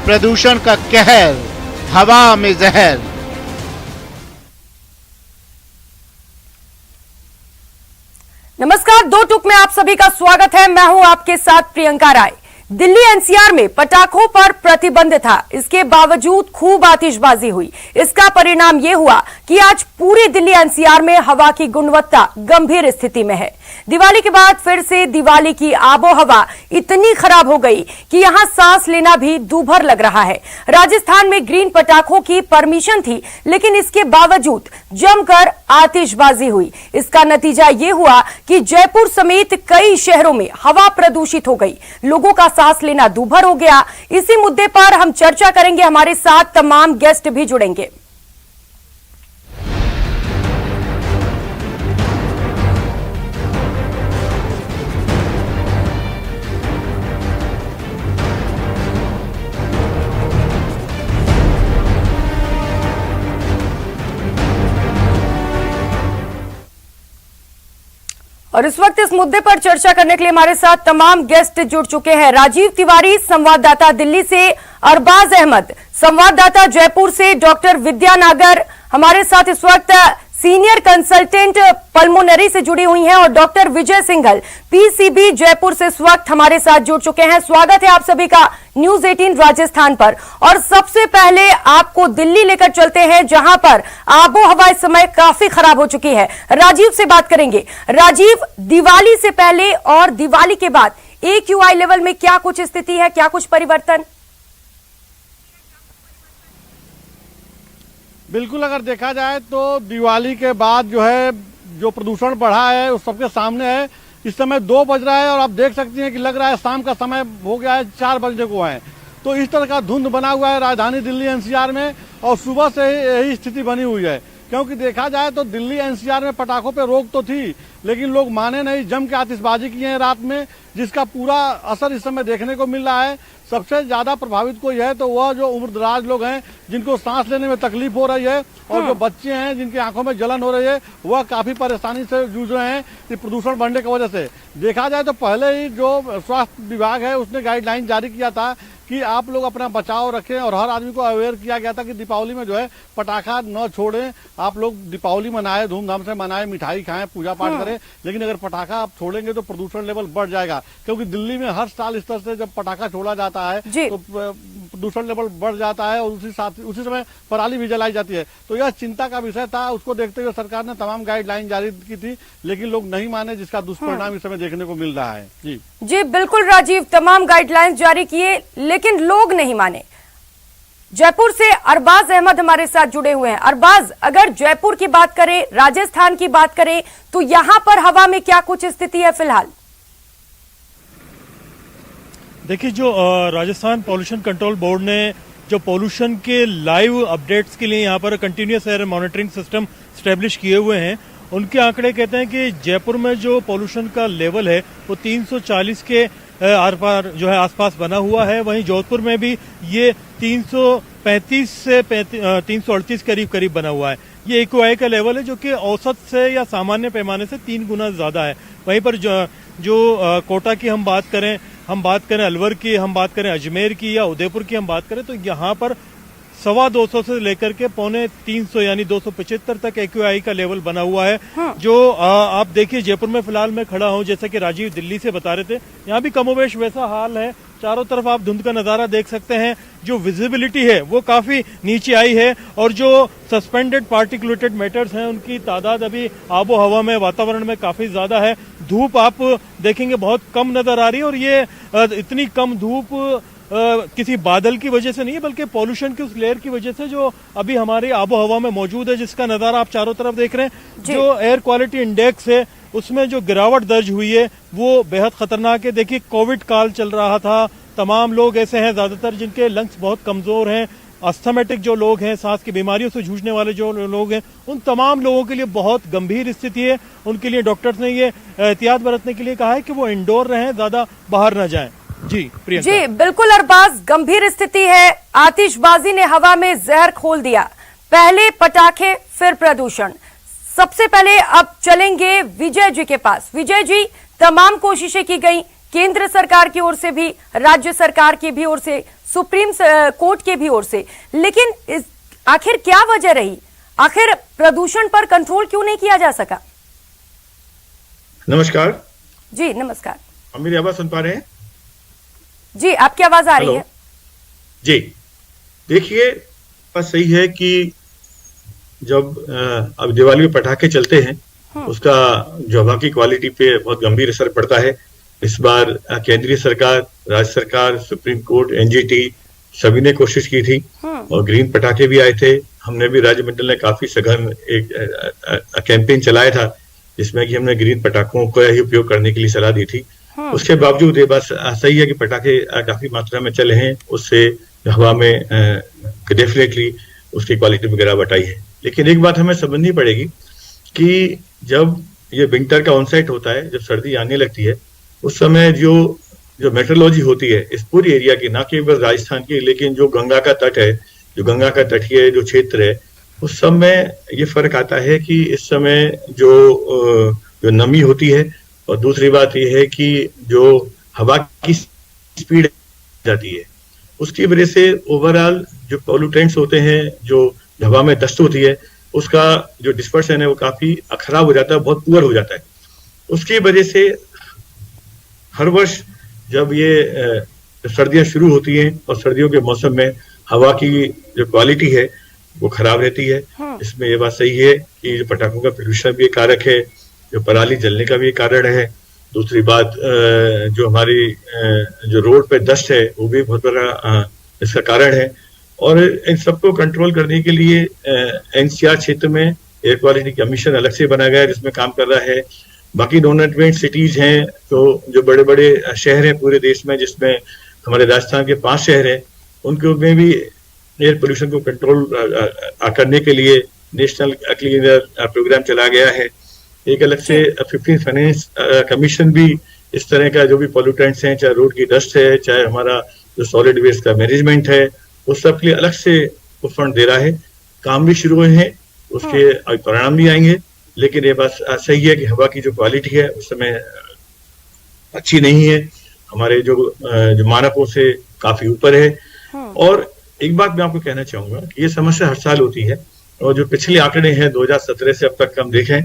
प्रदूषण का कहर, हवा में जहर। नमस्कार, दो टूक में आप सभी का स्वागत है। मैं हूं आपके साथ प्रियंका राय। दिल्ली एनसीआर में पटाखों पर प्रतिबंध था, इसके बावजूद खूब आतिशबाजी हुई। इसका परिणाम यह हुआ कि आज पूरी दिल्ली एनसीआर में हवा की गुणवत्ता गंभीर स्थिति में है। दिवाली के बाद फिर से दिवाली की आबोहवा इतनी खराब हो गई कि यहां सांस लेना भी दूभर लग रहा है। राजस्थान में ग्रीन पटाखों की परमिशन थी, लेकिन इसके बावजूद जमकर आतिशबाजी हुई। इसका नतीजा ये हुआ कि जयपुर समेत कई शहरों में हवा प्रदूषित हो गई, लोगों का सांस लेना दूभर हो गया। इसी मुद्दे पर हम चर्चा करेंगे, हमारे साथ तमाम गेस्ट भी जुड़ेंगे। और इस वक्त इस मुद्दे पर चर्चा करने के लिए हमारे साथ तमाम गेस्ट जुड़ चुके हैं। राजीव तिवारी संवाददाता दिल्ली से, अरबाज अहमद संवाददाता जयपुर से, डॉक्टर विद्या नागर हमारे साथ इस वक्त सीनियर कंसल्टेंट पल्मोनरी से जुड़ी हुई हैं, और डॉक्टर विजय सिंघल पीसीबी जयपुर से इस वक्त हमारे साथ जुड़ चुके हैं। स्वागत है आप सभी का न्यूज 18 राजस्थान पर। और सबसे पहले आपको दिल्ली लेकर चलते हैं, जहां पर आबोहवा इस समय काफी खराब हो चुकी है। राजीव से बात करेंगे। राजीव, दिवाली से पहले और दिवाली के बाद AQI लेवल में क्या कुछ स्थिति है, क्या कुछ परिवर्तन? बिल्कुल, अगर देखा जाए तो दिवाली के बाद जो प्रदूषण बढ़ा है उस सबके सामने है। इस समय 2 बज रहा है और आप देख सकती हैं कि लग रहा है शाम का समय हो गया है, 4 बजने को है। तो इस तरह का धुंध बना हुआ है राजधानी दिल्ली एनसीआर में, और सुबह से यही स्थिति बनी हुई है। क्योंकि देखा जाए तो दिल्ली एनसीआर में पटाखों पे रोक तो थी, लेकिन लोग माने नहीं, जम के आतिशबाजी की है रात में, जिसका पूरा असर इस समय देखने को मिल रहा है। सबसे ज्यादा प्रभावित कोई है तो वह जो उम्रदराज लोग हैं, जिनको सांस लेने में तकलीफ हो रही है, और जो बच्चे हैं जिनकी आंखों में जलन हो रही है, वह काफी परेशानी से जूझ रहे हैं कि प्रदूषण बढ़ने की वजह से। देखा जाए तो पहले ही जो स्वास्थ्य विभाग है उसने गाइडलाइन जारी किया था कि आप लोग अपना बचाव रखें, और हर आदमी को अवेयर किया गया था कि दीपावली में पटाखा न छोड़ें, आप लोग दीपावली मनाएं, धूमधाम से मनाएं, मिठाई खाएं, पूजा पाठ करें। लेकिन अगर पटाखा आप छोड़ेंगे तो प्रदूषण लेवल बढ़ जाएगा, क्योंकि दिल्ली में हर साल इस तरह से जब पटाखा छोड़ा जाता है तो प्रदूषण लेवल बढ़ जाता है, और उसी समय पराली भी जलाई जाती है। तो यह चिंता का विषय था। उसको देखते हुए सरकार ने तमाम गाइडलाइन जारी की थी, लेकिन लोग नहीं माने, जिसका दुष्परिणाम इस समय देखने को मिल रहा है। जी बिल्कुल राजीव, तमाम गाइडलाइंस जारी किए लेकिन लोग नहीं माने। जयपुर से अरबाज अहमद हमारे साथ जुड़े हुए हैं। अरबाज, अगर जयपुर की बात करें, राजस्थान की बात करें, तो यहां पर हवा में क्या कुछ स्थिति है फिलहाल? देखिए, जो राजस्थान पॉल्यूशन कंट्रोल बोर्ड ने जो पॉल्यूशन के लाइव अपडेट्स के लिए यहाँ पर continuous air monitoring system establish किए हुए हैं, उनके आंकड़े कहते हैं कि जयपुर में जो पॉल्यूशन का लेवल है वो 340 के आर पार आसपास बना हुआ है। वहीं जोधपुर में भी ये 335 से 338 करीब बना हुआ है। ये AQI का लेवल है, जो कि औसत से या सामान्य पैमाने से 3 गुना ज्यादा है। वहीं पर जो कोटा की हम बात करें अलवर की, हम बात करें अजमेर की या उदयपुर की हम बात करें, तो यहाँ पर 250 से लेकर के 350 यानी 275 तक AQI का लेवल बना हुआ है। जो आप देखिए, जयपुर में फिलहाल मैं खड़ा हूं, जैसा कि राजीव दिल्ली से बता रहे थे, यहाँ भी कमोवेश वैसा हाल है। चारों तरफ आप धुंध का नजारा देख सकते हैं। जो विजिबिलिटी है वो काफी नीचे आई है, और जो सस्पेंडेड पार्टिकुलेटेड मैटर्स हैं उनकी तादाद अभी आबो हवा में, वातावरण में काफी ज्यादा है। धूप आप देखेंगे बहुत कम नजर आ रही है, और ये इतनी कम धूप किसी बादल की वजह से नहीं है, बल्कि पॉल्यूशन की उस लेयर की वजह से जो अभी हमारी आबो हवा में मौजूद है, जिसका नजारा आप चारों तरफ देख रहे हैं। जो एयर क्वालिटी इंडेक्स है उसमें जो गिरावट दर्ज हुई है वो बेहद खतरनाक है। देखिए, कोविड काल चल रहा था, तमाम लोग ऐसे हैं ज्यादातर जिनके लंग्स बहुत कमजोर हैं, अस्थमेटिक जो लोग हैं, सांस की बीमारियों से जूझने वाले जो लोग हैं, उन तमाम लोगों के लिए बहुत गंभीर स्थिति है। उनके लिए डॉक्टर्स ने ये एहतियात बरतने के लिए कहा है कि वो इंडोर रहें, ज्यादा बाहर न जाएं। जी प्रियंका। जी बिल्कुल अरबाज, गंभीर स्थिति है। आतिशबाजी ने हवा में जहर खोल दिया, पहले पटाखे फिर प्रदूषण। सबसे पहले अब चलेंगे विजय जी के पास। विजय जी, तमाम कोशिशें की गई, केंद्र सरकार की ओर से भी, राज्य सरकार की भी ओर से, सुप्रीम कोर्ट के भी ओर से, लेकिन आखिर क्या वजह रही? आखिर प्रदूषण पर कंट्रोल क्यों नहीं किया जा सका? नमस्कार जी नमस्कार। आप मेरी आवाज सुन पा रहे हैं? जी आपकी आवाज आ रही है। जी देखिए, बात सही है कि जब अब दिवाली में पटाखे चलते हैं उसका जो हवा की क्वालिटी पे बहुत गंभीर असर पड़ता है। इस बार केंद्रीय सरकार, राज्य सरकार, सुप्रीम कोर्ट, एनजीटी सभी ने कोशिश की थी और ग्रीन पटाखे भी आए थे। हमने भी राज्य मंडल ने काफी सघन एक कैंपेन चलाया था जिसमें कि हमने ग्रीन पटाखों का ही उपयोग करने के लिए सलाह दी थी। उसके बावजूद ये बात सही है कि पटाखे काफी मात्रा में चले हैं, उससे हवा में डेफिनेटली उसकी क्वालिटी में गिरावट आई है। लेकिन एक बात हमें समझनी पड़ेगी कि जब ये विंटर का ऑनसेट होता है, जब सर्दी आने लगती है, उस समय जो मेट्रोलॉजी होती है इस पूरी एरिया की, ना केवल राजस्थान की, लेकिन जो गंगा का तट है, जो गंगा का तटीय जो क्षेत्र है, उस समय ये फर्क आता है कि इस समय जो नमी होती है, और दूसरी बात ये है कि जो हवा की स्पीड जाती है, उसकी वजह से ओवरऑल जो पॉल्यूटेंट्स होते हैं, जो हवा में दस्त होती है, उसका जो डिस्पर्सन है वो काफी खराब हो जाता है, बहुत पुअर हो जाता है। उसकी वजह से हर वर्ष जब ये सर्दियां शुरू होती हैं और सर्दियों के मौसम में हवा की जो क्वालिटी है वो खराब रहती है। इसमें ये बात सही है कि जो पटाखों का प्रदूषण भी एक कारक है, जो पराली जलने का भी एक कारण है। दूसरी बात जो हमारी जो रोड पे डस्ट है वो भी बहुत बड़ा इसका कारण है। और इन सबको कंट्रोल करने के लिए एनसीआर क्षेत्र में एयर क्वालिटी कमीशन अलग से बनाया गया है जिसमें काम कर रहा है। बाकी नॉन एडवेंट सिटीज हैं, तो जो बड़े बड़े शहर हैं पूरे देश में, जिसमें हमारे राजस्थान के 5 शहर हैं, उनके में भी एयर पोल्यूशन को कंट्रोल करने के लिए नेशनल क्लीन एयर प्रोग्राम चला गया है। एक अलग से 15th फाइनेंस कमीशन भी इस तरह का जो भी पॉल्यूटेंट्स हैं, चाहे रोड की डस्ट है, चाहे हमारा जो सॉलिड वेस्ट का मैनेजमेंट है, उस सब के लिए अलग से फंड दे रहा है। काम भी शुरू हुए हैं, उसके परिणाम भी आएंगे। लेकिन ये बात सही है कि हवा की जो क्वालिटी है उस समय अच्छी नहीं है, हमारे जो मानकों से काफी ऊपर है। और एक बात मैं आपको कहना चाहूंगा कि ये समस्या हर साल होती है, और जो पिछले आंकड़े हैं 2017 से अब तक हम देखें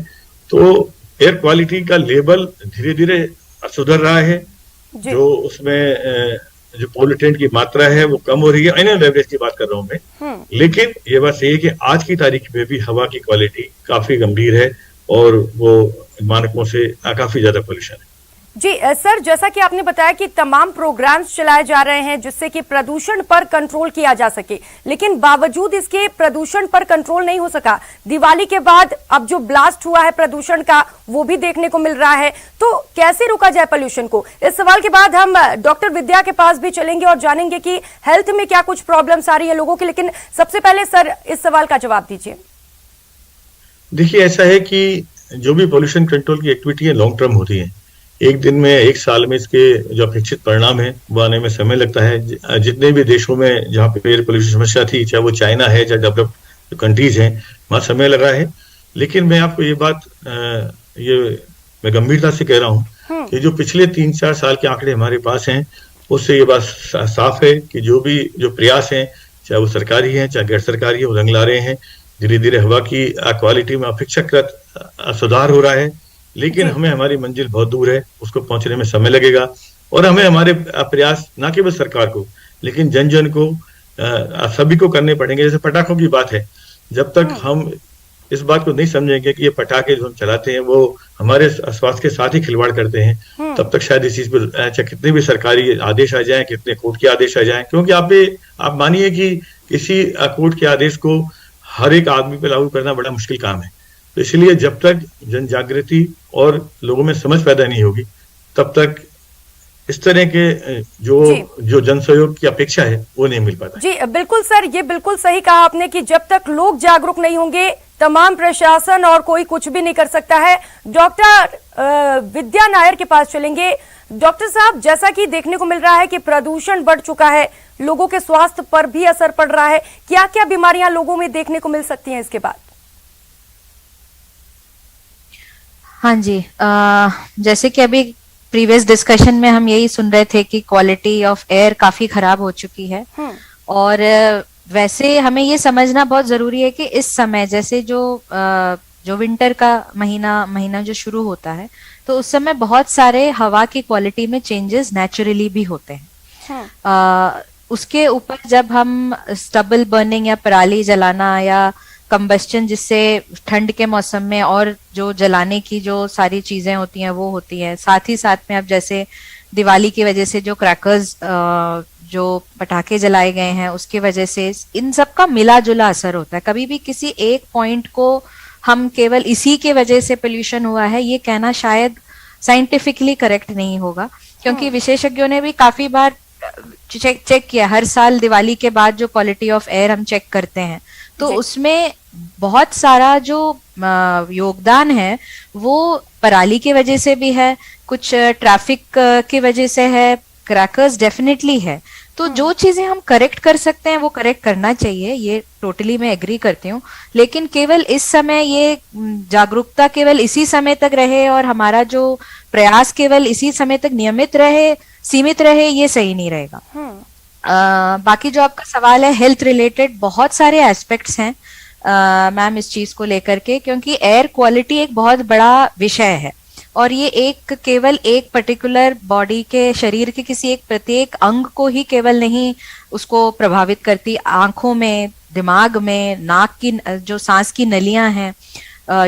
तो एयर क्वालिटी का लेवल धीरे धीरे सुधर रहा है। जो उसमें जो पोल्यूटेंट की मात्रा है वो कम हो रही है, एनुअल एवरेज की बात कर रहा हूं मैं। लेकिन ये बात सही है कि आज की तारीख में भी हवा की क्वालिटी काफी गंभीर है और वो मानकों से काफी ज्यादा पोल्यूशन है। जी सर, जैसा कि आपने बताया कि तमाम प्रोग्राम्स चलाए जा रहे हैं जिससे कि प्रदूषण पर कंट्रोल किया जा सके, लेकिन बावजूद इसके प्रदूषण पर कंट्रोल नहीं हो सका। दिवाली के बाद अब जो ब्लास्ट हुआ है प्रदूषण का वो भी देखने को मिल रहा है, तो कैसे रोका जाए पोल्यूशन को? इस सवाल के बाद हम डॉक्टर विद्या के पास भी चलेंगे और जानेंगे कि हेल्थ में क्या कुछ प्रॉब्लम्स आ रही है लोगों की। लेकिन सबसे पहले सर इस सवाल का जवाब दीजिए। देखिए, ऐसा है कि जो भी पोल्यूशन कंट्रोल की एक्टिविटी है लॉन्ग टर्म होती है। एक दिन में, एक साल में इसके जो अपेक्षित परिणाम है वो आने में समय लगता है। जितने भी देशों में जहाँ पे एयर पोल्यूशन समस्या थी, चाहे वो चाइना है, चाहे डेवलप्ड कंट्रीज हैं, वहाँ समय लगा है। लेकिन मैं आपको ये बात मैं गंभीरता से कह रहा हूँ कि जो पिछले 3-4 साल के आंकड़े हमारे पास हैं उससे ये बात साफ है कि जो प्रयास हैं, चाहे वो सरकारी हैं चाहे गैर सरकारी है, वो रंग ला रहे हैं। धीरे धीरे हवा की क्वालिटी में अपेक्षाकृत सुधार हो रहा है। लेकिन हमें हमारी मंजिल बहुत दूर है, उसको पहुंचने में समय लगेगा। और हमें हमारे प्रयास ना केवल सरकार को लेकिन जन जन को सभी को करने पड़ेंगे। जैसे पटाखों की बात है, जब तक हम इस बात को नहीं समझेंगे कि ये पटाखे जो हम चलाते हैं वो हमारे स्वास्थ्य के साथ ही खिलवाड़ करते हैं, तब तक शायद इस चीज पर चाहे कितने भी सरकारी आदेश आ जाएं, कितने कोर्ट के आदेश आ जाएं, क्योंकि आप मानिए कि किसी कोर्ट के आदेश को हर एक आदमी पे लागू करना बड़ा मुश्किल काम है। तो इसलिए जब तक जन जागृति और लोगों में समझ पैदा नहीं होगी तब तक इस तरह के जो जन सहयोग की अपेक्षा है वो नहीं मिल पाता। जी बिल्कुल सर, ये बिल्कुल सही कहा आपने कि जब तक लोग जागरूक नहीं होंगे तमाम प्रशासन और कोई कुछ भी नहीं कर सकता है। डॉक्टर विद्या नायर के पास चलेंगे। डॉक्टर साहब, जैसा कि देखने को मिल रहा है कि प्रदूषण बढ़ चुका है, लोगों के स्वास्थ्य पर भी असर पड़ रहा है, क्या क्या बीमारियां लोगों में देखने को मिल सकती हैं इसके बाद? हाँ जी, जैसे कि अभी प्रीवियस डिस्कशन में हम यही सुन रहे थे कि क्वालिटी ऑफ एयर काफी खराब हो चुकी है। और वैसे हमें ये समझना बहुत जरूरी है कि इस समय जैसे जो विंटर का महीना जो शुरू होता है, तो उस समय बहुत सारे हवा की क्वालिटी में चेंजेस नेचुरली भी होते हैं। उसके ऊपर जब हम स्टबल बर्निंग या पराली जलाना या कंबस्टन, जिससे ठंड के मौसम में और जो जलाने की जो सारी चीजें होती हैं वो होती हैं, साथ ही साथ में अब जैसे दिवाली की वजह से जो क्रैकर्स, जो पटाखे जलाए गए हैं, उसकी वजह से इन सब का मिला जुला असर होता है। कभी भी किसी एक पॉइंट को हम केवल इसी के वजह से पोल्यूशन हुआ है ये कहना शायद साइंटिफिकली करेक्ट नहीं होगा, क्योंकि विशेषज्ञों ने भी काफी बार चेक किया। हर साल दिवाली के बाद जो क्वालिटी ऑफ एयर हम चेक करते हैं, तो उसमें बहुत सारा जो योगदान है वो पराली की वजह से भी है, कुछ ट्रैफिक की वजह से है, क्रैकर्स डेफिनेटली है। तो जो चीजें हम करेक्ट कर सकते हैं वो करेक्ट करना चाहिए, ये टोटली मैं एग्री करती हूँ। लेकिन केवल इस समय ये जागरूकता केवल इसी समय तक रहे और हमारा जो प्रयास केवल इसी समय तक नियमित रहे, सीमित रहे, ये सही नहीं रहेगा। बाकी जो आपका सवाल है हेल्थ रिलेटेड, बहुत सारे एस्पेक्ट्स हैं मैम इस चीज को लेकर के, क्योंकि एयर क्वालिटी एक बहुत बड़ा विषय है और ये केवल एक पर्टिकुलर बॉडी के, शरीर के किसी एक प्रत्येक अंग को ही केवल नहीं उसको प्रभावित करती, आंखों में, दिमाग में, नाक की जो सांस की नलियां हैं,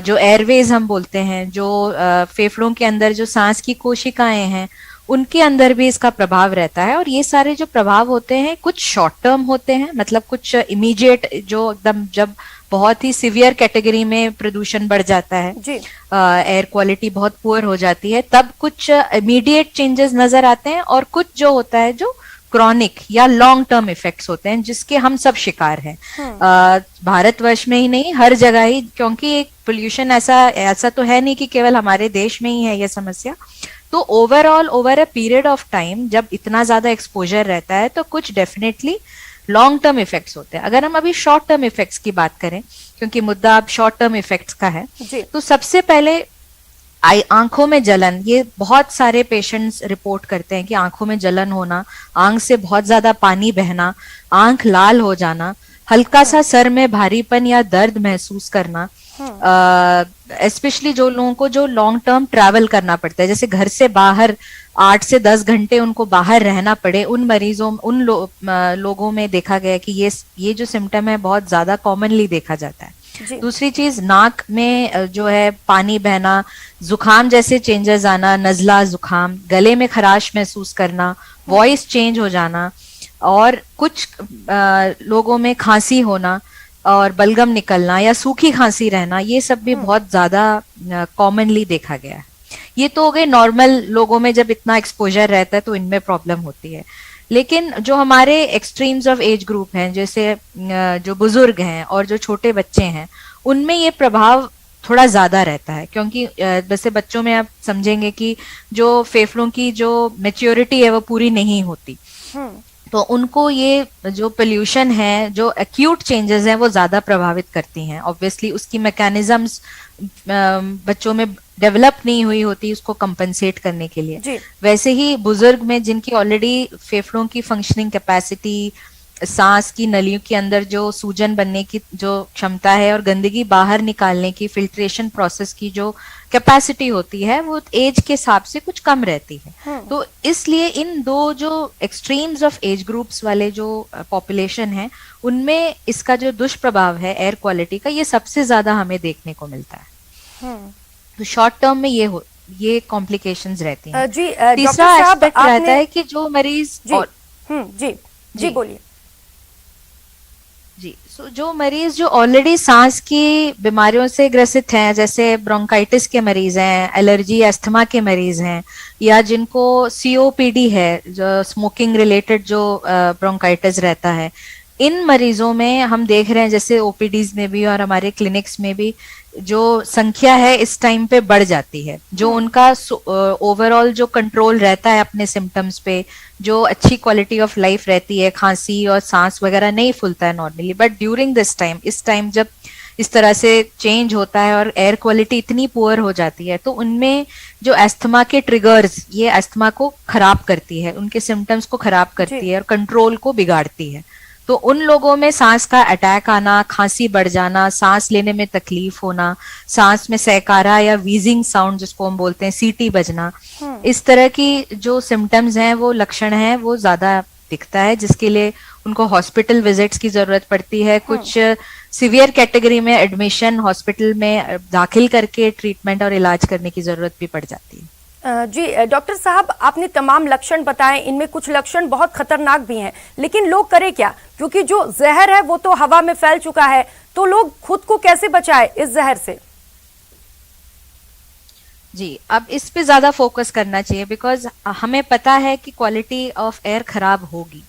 जो एयरवेज हम बोलते हैं, जो फेफड़ों के अंदर जो सांस की कोशिकाएं हैं, उनके अंदर भी इसका प्रभाव रहता है। और ये सारे जो प्रभाव होते हैं कुछ शॉर्ट टर्म होते हैं, मतलब कुछ इमीडिएट, जो एकदम जब बहुत ही सिवियर कैटेगरी में प्रदूषण बढ़ जाता है, एयर क्वालिटी बहुत पुअर हो जाती है, तब कुछ इमीडिएट चेंजेस नजर आते हैं, और कुछ जो होता है जो क्रॉनिक या लॉन्ग टर्म इफेक्ट्स होते हैं, जिसके हम सब शिकार हैं। भारतवर्ष में ही नहीं, हर जगह ही, क्योंकि एक पोल्यूशन ऐसा तो है नहीं कि केवल हमारे देश में ही है यह समस्या। तो overall over a period of time जब इतना ज्यादा एक्सपोजर रहता है तो कुछ डेफिनेटली लॉन्ग टर्म इफेक्ट्स होते हैं। अगर हम अभी शॉर्ट टर्म इफेक्ट्स की बात करें, क्योंकि मुद्दा अब शॉर्ट टर्म इफेक्ट्स का है, तो सबसे पहले आंखों में जलन, ये बहुत सारे पेशेंट्स रिपोर्ट करते हैं कि आंखों में जलन होना, आंख से बहुत ज्यादा पानी बहना, आंख लाल हो जाना, हल्का सा सर में भारीपन या दर्द महसूस करना, स्पेशली जो लोगों को जो लॉन्ग टर्म ट्रैवल करना पड़ता है, जैसे घर से बाहर 8 से 10 घंटे उनको बाहर रहना पड़े, उन मरीजों, लोगों में देखा गया कि ये जो सिम्टम है बहुत ज्यादा कॉमनली देखा जाता है। दूसरी चीज, नाक में जो है पानी बहना, जुकाम जैसे चेंजेस आना, नजला जुकाम, गले में खराश महसूस करना, वॉइस चेंज हो जाना, और कुछ लोगों में खांसी होना और बलगम निकलना या सूखी खांसी रहना, ये सब भी बहुत ज्यादा कॉमनली देखा गया है। ये तो हो गए नॉर्मल लोगों में, जब इतना एक्सपोजर रहता है तो इनमें प्रॉब्लम होती है। लेकिन जो हमारे एक्सट्रीम्स ऑफ एज ग्रुप हैं, जैसे जो बुजुर्ग हैं और जो छोटे बच्चे हैं, उनमें ये प्रभाव थोड़ा ज्यादा रहता है, क्योंकि वैसे बच्चों में आप समझेंगे कि जो फेफड़ों की जो मैच्योरिटी है वो पूरी नहीं होती, तो उनको ये जो पोल्यूशन है, जो एक्यूट चेंजेस हैं, वो ज्यादा प्रभावित करती हैं। ऑब्वियसली उसकी मैकेनिज्म्स बच्चों में डेवलप नहीं हुई होती उसको कंपनसेट करने के लिए। वैसे ही बुजुर्ग में, जिनकी ऑलरेडी फेफड़ों की फंक्शनिंग कैपेसिटी, सांस की नलियों के अंदर जो सूजन बनने की जो क्षमता है और गंदगी बाहर निकालने की, फिल्ट्रेशन प्रोसेस की जो कैपेसिटी होती है, वो एज के हिसाब से कुछ कम रहती है। तो इसलिए इन दो जो एक्सट्रीम्स ऑफ एज ग्रुप्स वाले जो पॉपुलेशन है, उनमें इसका जो दुष्प्रभाव है एयर क्वालिटी का, ये सबसे ज्यादा हमें देखने को मिलता है। तो शॉर्ट टर्म में ये कॉम्प्लिकेशंस रहती हैं। तीसरा एस्पेक्ट रहता है कि जो मरीज जी बोलिए जी, जो मरीज जो ऑलरेडी सांस की बीमारियों से ग्रसित हैं, जैसे ब्रोंकाइटिस के मरीज हैं, एलर्जी अस्थमा के मरीज हैं, या जिनको सीओपीडी है, जो स्मोकिंग रिलेटेड जो ब्रोंकाइटिस रहता है, इन मरीजों में हम देख रहे हैं, जैसे ओपीडीज में भी और हमारे क्लिनिक्स में भी जो संख्या है इस टाइम पे बढ़ जाती है। जो उनका ओवरऑल जो कंट्रोल रहता है अपने सिम्टम्स पे, जो अच्छी क्वालिटी ऑफ लाइफ रहती है, खांसी और सांस वगैरह नहीं फूलता है normally, but during this time, इस टाइम जब इस तरह से चेंज होता है और एयर क्वालिटी इतनी पुअर हो जाती है, तो उनमें जो अस्थमा के ट्रिगर्स, ये अस्थमा को खराब करती है, उनके सिम्टम्स को खराब करती है और कंट्रोल को बिगाड़ती है। तो उन लोगों में सांस का अटैक आना, खांसी बढ़ जाना, सांस लेने में तकलीफ होना, सांस में सहकारा या वीजिंग साउंड जिसको हम बोलते हैं, सीटी बजना, इस तरह की जो सिम्टम्स हैं, वो लक्षण हैं, वो ज्यादा दिखता है, जिसके लिए उनको हॉस्पिटल विजिट्स की जरूरत पड़ती है। कुछ सीवियर कैटेगरी में एडमिशन, हॉस्पिटल में दाखिल करके ट्रीटमेंट और इलाज करने की जरूरत भी पड़ जाती है। जी डॉक्टर साहब, आपने तमाम लक्षण बताए, इनमें कुछ लक्षण बहुत खतरनाक भी हैं, लेकिन लोग करें क्या? क्योंकि जो जहर है वो तो हवा में फैल चुका है, तो लोग खुद को कैसे बचाए इस जहर से? जी, अब इस पे ज्यादा फोकस करना चाहिए, बिकॉज हमें पता है कि क्वालिटी ऑफ एयर खराब होगी।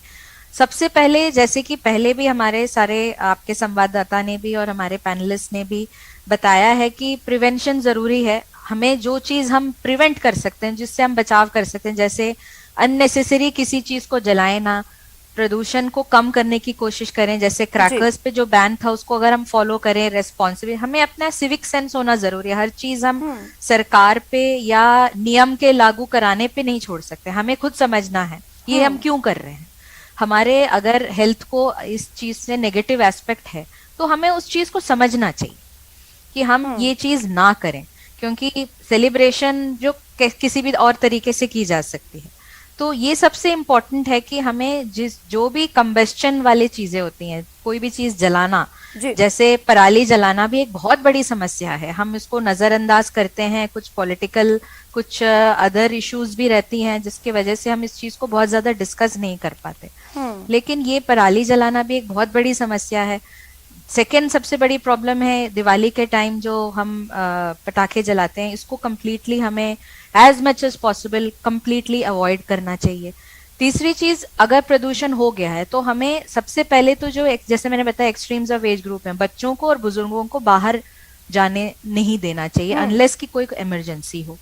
सबसे पहले, जैसे कि पहले भी हमारे सारे आपके संवाददाता ने भी और हमारे पैनलिस्ट ने भी बताया है कि प्रिवेंशन जरूरी है। हमें जो चीज हम प्रिवेंट कर सकते हैं, जिससे हम बचाव कर सकते हैं, जैसे अननेसेसरी किसी चीज को जलाएं ना, प्रदूषण को कम करने की कोशिश करें, जैसे क्रैकर्स पे जो बैन था उसको अगर हम फॉलो करें रेस्पॉन्सिबल। हमें अपना सिविक सेंस होना जरूरी है। हर चीज हम सरकार पे या नियम के लागू कराने पे नहीं छोड़ सकते, हमें खुद समझना है ये हम क्यों कर रहे हैं। हमारे अगर हेल्थ को इस चीज से नेगेटिव एस्पेक्ट है तो हमें उस चीज को समझना चाहिए कि हम ये चीज ना करें, क्योंकि सेलिब्रेशन जो किसी भी और तरीके से की जा सकती है। तो ये सबसे इम्पोर्टेंट है कि हमें जो भी कंबस्टन वाली चीजें होती हैं, कोई भी चीज जलाना, जैसे पराली जलाना भी एक बहुत बड़ी समस्या है। हम इसको नजरअंदाज करते हैं, कुछ पॉलिटिकल, कुछ अदर इश्यूज भी रहती हैं जिसकी वजह से हम इस चीज को बहुत ज्यादा डिस्कस नहीं कर पाते। लेकिन ये पराली जलाना भी एक बहुत बड़ी समस्या है। सेकेंड सबसे बड़ी प्रॉब्लम है दिवाली के टाइम जो हम पटाखे जलाते हैं, इसको कम्प्लीटली हमें as much as possible completely avoid करना चाहिए। तीसरी चीज, अगर प्रदूषण हो गया है तो हमें सबसे पहले तो जो जैसे मैंने बताया एक्सट्रीम्स ऑफ एज ग्रुप है, बच्चों को और बुजुर्गों को बाहर जाने नहीं देना चाहिए अनलेस की कोई इमरजेंसी हो।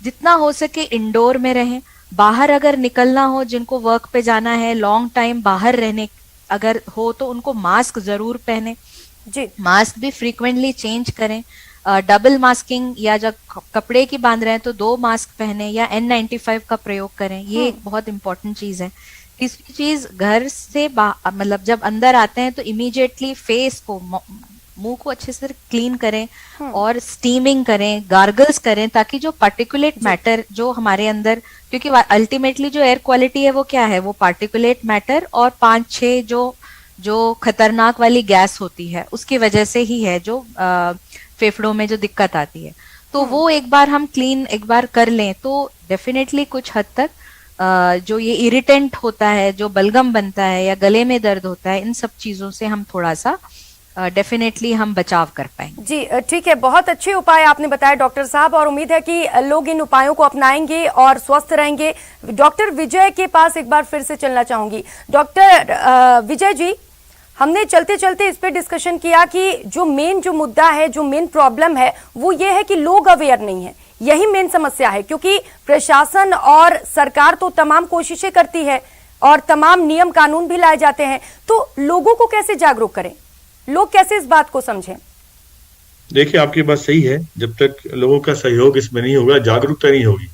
जितना हो सके इंडोर में रहें। बाहर अगर निकलना हो, जिनको वर्क पे जाना है, लॉन्ग टाइम बाहर रहने अगर हो तो उनको मास्क जरूर पहने जी। मास्क भी फ्रीक्वेंटली चेंज करें। डबल मास्किंग या जब कपड़े की बांध रहे हैं तो 2 मास्क पहने या N95 का प्रयोग करें, ये एक बहुत इंपॉर्टेंट चीज है। तीसरी चीज, घर से मतलब जब अंदर आते हैं तो इमीडिएटली फेस को, मुंह को अच्छे से क्लीन करें और स्टीमिंग करें, गार्गल्स करें, ताकि जो पार्टिकुलेट मैटर जो हमारे अंदर, क्योंकि अल्टीमेटली जो एयर क्वालिटी है वो क्या है, वो पार्टिकुलेट मैटर और 5-6 जो खतरनाक वाली गैस होती है उसकी वजह से ही है जो फेफड़ों में जो दिक्कत आती है। तो वो एक बार हम क्लीन एक बार कर लें तो डेफिनेटली कुछ हद तक जो ये इरिटेंट होता है, जो बलगम बनता है या गले में दर्द होता है, इन सब चीजों से हम थोड़ा सा डेफिनेटली हम बचाव कर पाएंगे। जी ठीक है, बहुत अच्छे उपाय आपने बताए डॉक्टर साहब, और उम्मीद है कि लोग इन उपायों को अपनाएंगे और स्वस्थ रहेंगे। डॉक्टर विजय के पास एक बार फिर से चलना चाहूंगी। डॉक्टर विजय जी, हमने चलते चलते इस पे डिस्कशन किया कि जो मुद्दा है, जो मेन प्रॉब्लम है वो ये है कि लोग अवेयर नहीं है, यही मेन समस्या है। क्योंकि प्रशासन और सरकार तो तमाम कोशिशें करती है और तमाम नियम कानून भी लाए जाते हैं, तो लोगों को कैसे जागरूक करें, लोग कैसे इस बात को समझें? देखिए, आपकी बात सही है। जब तक लोगों का सहयोग इसमें नहीं होगा, जागरूकता नहीं होगी,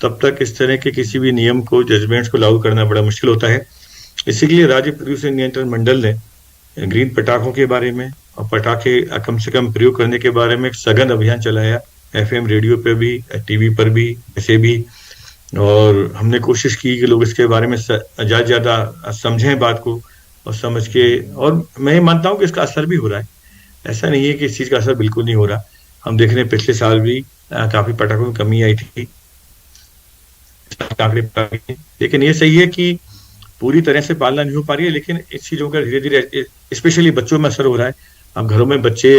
तब तक इस तरह के किसी भी नियम को, जजमेंट्स को लागू करना बड़ा मुश्किल होता है। इसीलिए राज्य प्रदूषण नियंत्रण मंडल ने ग्रीन पटाखों के बारे में और पटाखे कम से कम प्रयोग करने के बारे में एक सघन अभियान चलाया, FM रेडियो पे भी, टीवी पर भी, ऐसे भी। और हमने कोशिश की कि लोग इसके बारे में ज्यादा समझें बात को और समझ के, और मैं मानता हूं कि इसका असर भी हो रहा है। ऐसा नहीं है कि इस चीज का असर बिल्कुल नहीं हो रहा। हम देख रहे हैं पिछले साल भी काफी पटाखों में कमी आई थी, लेकिन ये सही है कि पूरी तरह से पालना नहीं हो पा रही है। लेकिन इस चीजों का धीरे धीरे स्पेशली बच्चों में असर हो रहा है। अब घरों में बच्चे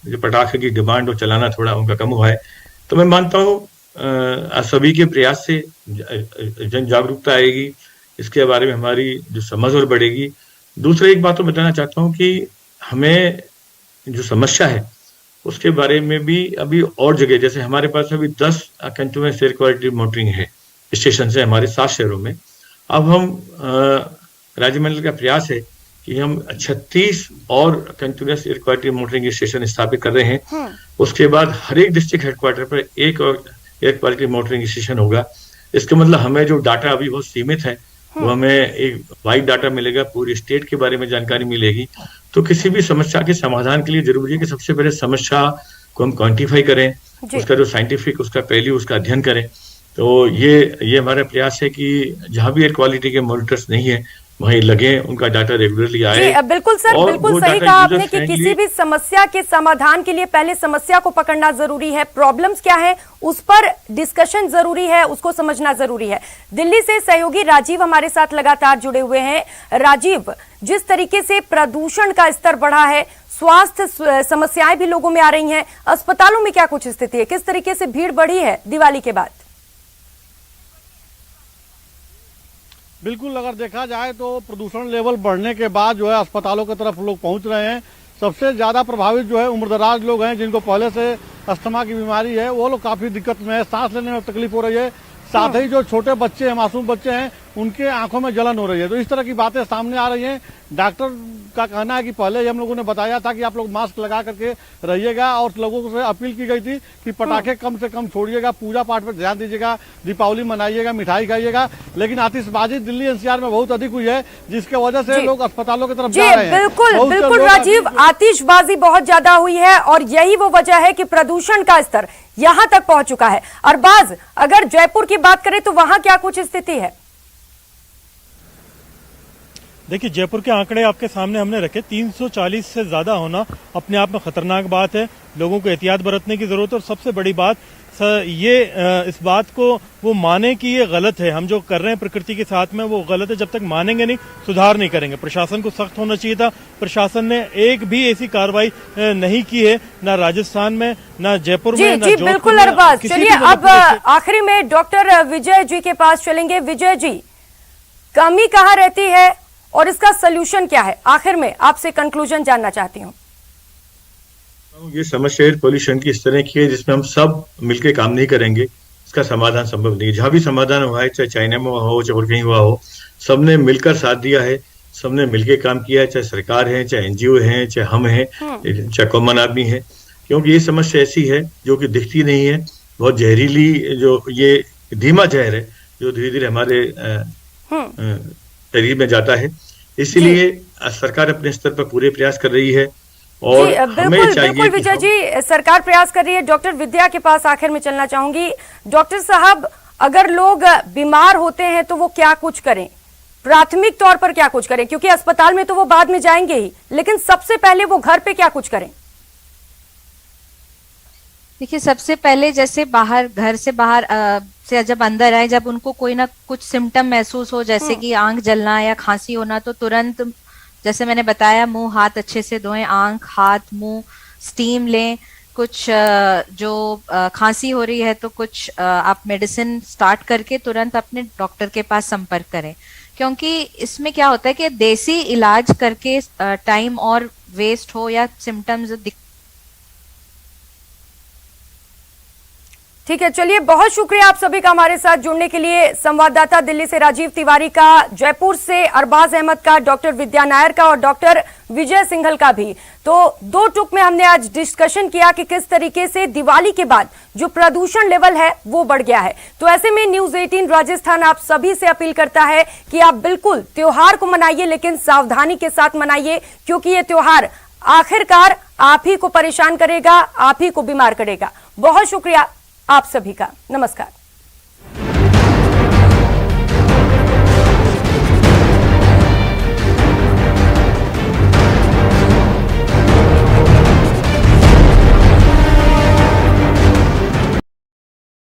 जो पटाखे की डिमांड और चलाना थोड़ा उनका कम हुआ है। तो मैं मानता हूँ सभी के प्रयास से जन जागरूकता आएगी, इसके बारे में हमारी जो समझ और बढ़ेगी। दूसरा एक बात तो बताना चाहता हूँ कि हमें जो समस्या है उसके बारे में भी अभी और जगह, जैसे हमारे पास अभी 10 कंटिन्यूअस एयर क्वालिटी मॉनिटरिंग है स्टेशन है हमारे 7 शहरों में। अब हम राज्य मंडल का प्रयास है कि हम 36 और continuous air quality monitoring station स्थापित कर रहे हैं। उसके बाद हर एक डिस्ट्रिक्ट हेडक्वार्टर पर एक और एयर क्वालिटी मॉनिटरिंग स्टेशन होगा। इसका मतलब हमें जो डाटा अभी बहुत सीमित है वो हमें एक वाइड डाटा मिलेगा, पूरी स्टेट के बारे में जानकारी मिलेगी। तो किसी भी समस्या के समाधान के लिए जरूरी है कि सबसे पहले समस्या को हम क्वांटिफाई करें, उसका जो साइंटिफिक उसका पहलू उसका अध्ययन करें। तो ये हमारा प्रयास है कि जहां भी एयर क्वालिटी के मॉनिटर्स नहीं है वहीं लगे, उनका डाटा रेगुलरली आए। बिल्कुल सर, बिल्कुल सही कहा आपने कि किसी भी समस्या के समाधान के लिए पहले समस्या को पकड़ना जरूरी है, प्रॉब्लम्स क्या है उस पर डिस्कशन जरूरी है, उसको समझना जरूरी है। दिल्ली से सहयोगी राजीव हमारे साथ लगातार जुड़े हुए हैं। राजीव, जिस तरीके से प्रदूषण का स्तर बढ़ा है, स्वास्थ्य समस्याएं भी लोगों में आ रही हैं, अस्पतालों में क्या कुछ स्थिति है, किस तरीके से भीड़ बढ़ी है दिवाली के बाद? बिल्कुल, अगर देखा जाए तो प्रदूषण लेवल बढ़ने के बाद जो है अस्पतालों की तरफ लोग पहुंच रहे हैं। सबसे ज्यादा प्रभावित जो है उम्रदराज लोग हैं, जिनको पहले से अस्थमा की बीमारी है, वो लोग काफी दिक्कत में है, सांस लेने में तकलीफ हो रही है। साथ ही जो छोटे बच्चे हैं, मासूम बच्चे हैं, उनके आंखों में जलन हो रही है। तो इस तरह की बातें सामने आ रही हैं। डॉक्टर का कहना है कि पहले ही हम लोगों ने बताया था कि आप लोग मास्क लगा करके रहिएगा और लोगों से अपील की गई थी कि पटाखे कम से कम छोड़िएगा, पूजा पाठ पर ध्यान दीजिएगा, दीपावली मनाइएगा, मिठाई खाइएगा। लेकिन आतिशबाजी दिल्ली एनसीआर में बहुत अधिक हुई है, जिसके वजह से लोग अस्पतालों की तरफ जा रहे हैं। बिल्कुल राजीव, आतिशबाजी बहुत ज्यादा हुई है और यही वो वजह है कि प्रदूषण का स्तर यहां तक पहुंच चुका है। अरबाज, अगर जयपुर की बात करें तो वहां क्या कुछ स्थिति है? देखिए, जयपुर के आंकड़े आपके सामने हमने रखे। 340 से ज्यादा होना अपने आप में खतरनाक बात है। लोगों को एहतियात बरतने की जरूरत है। और सबसे बड़ी बात ये इस बात को वो माने कि ये गलत है, हम जो कर रहे हैं प्रकृति के साथ में वो गलत है। जब तक मानेंगे नहीं, सुधार नहीं करेंगे। प्रशासन को सख्त होना चाहिए था। प्रशासन ने एक भी ऐसी कार्रवाई नहीं की है, ना राजस्थान में, ना जयपुर में, ना जोधपुर। बिल्कुल अरबाज, चलिए अब आखिरी में डॉक्टर विजय जी के पास चलेंगे। विजय जी, कमी कहाँ रहती है और इसका सोल्यूशन क्या है? आखिर में आपसे कंक्लूजन जानना चाहती हूँ। ये समस्या एयर पोल्यूशन की इस तरह की है जिसमें हम सब मिलकर काम नहीं करेंगे, इसका समाधान संभव नहीं है। जहां भी समाधान हुआ है, चाहे चाइना में हो, चाहे और कहीं हुआ हो, सबने मिलकर साथ दिया है, सबने मिलकर काम किया है, चाहे सरकार है, चाहे एनजीओ है, चाहे हम हैं, चाहे कॉमन आदमी है। क्योंकि ये समस्या ऐसी है जो कि दिखती नहीं है, बहुत जहरीली, जो ये धीमा जहर है जो धीरे धीरे हमारे शरीर में जाता है। इसीलिए सरकार अपने स्तर पर पूरे प्रयास कर रही है और हमें चाहिए। बिल्कुल विजय जी, सरकार प्रयास कर रही है। डॉक्टर विद्या के पास आखिर में चलना चाहूंगी। डॉक्टर साहब, अगर लोग बीमार होते हैं तो वो क्या कुछ करें, प्राथमिक तौर पर क्या कुछ करें? क्योंकि अस्पताल में तो वो बाद में जाएंगे ही, लेकिन सबसे पहले वो घर पे क्या कुछ करें? देखिए, सबसे पहले जैसे बाहर, घर से बाहर से जब अंदर आए, जब उनको कोई ना कुछ सिम्टम महसूस हो, जैसे कि आंख जलना या खांसी होना, तो तुरंत, जैसे मैंने बताया, मुंह हाथ अच्छे से धोएं, आंख हाथ मुंह स्टीम लें। कुछ जो खांसी हो रही है तो कुछ आप मेडिसिन स्टार्ट करके तुरंत अपने डॉक्टर के पास संपर्क करें। क्योंकि इसमें क्या होता है कि देसी इलाज करके टाइम और वेस्ट हो या सिम्टम्स। ठीक है, चलिए, बहुत शुक्रिया आप सभी का हमारे साथ जुड़ने के लिए। संवाददाता दिल्ली से राजीव तिवारी का, जयपुर से अरबाज अहमद का, डॉक्टर विद्या नायर का और डॉक्टर विजय सिंघल का भी। तो दो टुक में हमने आज डिस्कशन किया कि किस तरीके से दिवाली के बाद जो प्रदूषण लेवल है वो बढ़ गया है। तो ऐसे में न्यूज 18 राजस्थान आप सभी से अपील करता है कि आप बिल्कुल त्योहार को मनाइए, लेकिन सावधानी के साथ मनाइए, क्योंकि ये त्योहार आखिरकार आप ही को परेशान करेगा, आप ही को बीमार करेगा। बहुत शुक्रिया आप सभी का। नमस्कार।